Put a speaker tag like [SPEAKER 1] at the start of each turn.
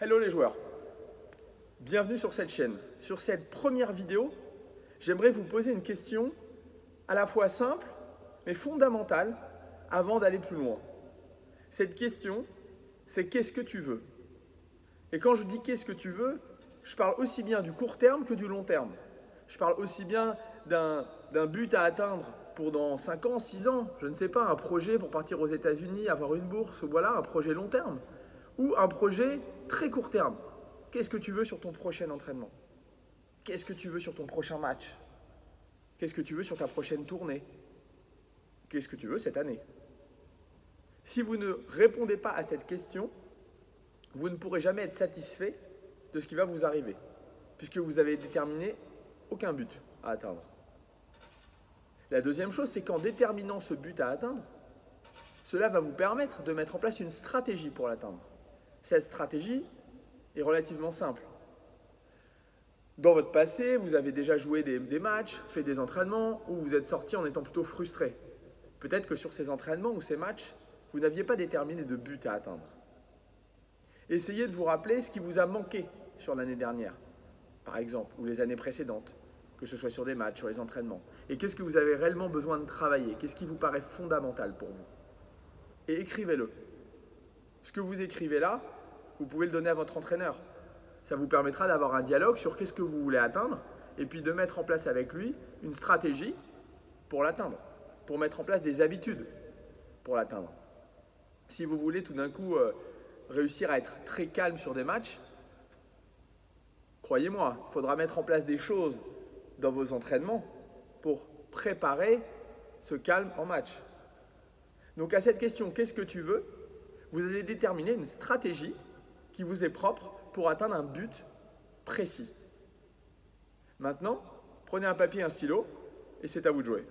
[SPEAKER 1] Hello les joueurs, bienvenue sur cette chaîne. Sur cette première vidéo, j'aimerais vous poser une question à la fois simple mais fondamentale avant d'aller plus loin. Cette question, c'est qu'est-ce que tu veux? Et quand je dis qu'est-ce que tu veux, je parle aussi bien du court terme que du long terme. Je parle aussi bien d'un but à atteindre pour dans 5 ans, 6 ans, je ne sais pas, un projet pour partir aux États-Unis, avoir une bourse, ou voilà, un projet long terme. Ou un projet très court terme. Qu'est-ce que tu veux sur ton prochain entraînement? Qu'est-ce que tu veux sur ton prochain match? Qu'est-ce que tu veux sur ta prochaine tournée? Qu'est-ce que tu veux cette année? Si vous ne répondez pas à cette question, vous ne pourrez jamais être satisfait de ce qui va vous arriver, puisque vous avez déterminé aucun but à atteindre. La deuxième chose, c'est qu'en déterminant ce but à atteindre, cela va vous permettre de mettre en place une stratégie pour l'atteindre. Cette stratégie est relativement simple. Dans votre passé, vous avez déjà joué des matchs, fait des entraînements, ou vous êtes sorti en étant plutôt frustré. Peut-être que sur ces entraînements ou ces matchs, vous n'aviez pas déterminé de but à atteindre. Essayez de vous rappeler ce qui vous a manqué sur l'année dernière, par exemple, ou les années précédentes, que ce soit sur des matchs, sur les entraînements. Et qu'est-ce que vous avez réellement besoin de travailler? Qu'est-ce qui vous paraît fondamental pour vous? Et écrivez-le. Ce que vous écrivez là, vous pouvez le donner à votre entraîneur. Ça vous permettra d'avoir un dialogue sur qu'est-ce que vous voulez atteindre et puis de mettre en place avec lui une stratégie pour l'atteindre, pour mettre en place des habitudes pour l'atteindre. Si vous voulez tout d'un coup réussir à être très calme sur des matchs, croyez-moi, il faudra mettre en place des choses dans vos entraînements pour préparer ce calme en match. Donc à cette question, qu'est-ce que tu veux? Vous allez déterminer une stratégie qui vous est propre pour atteindre un but précis. Maintenant, prenez un papier et un stylo et c'est à vous de jouer.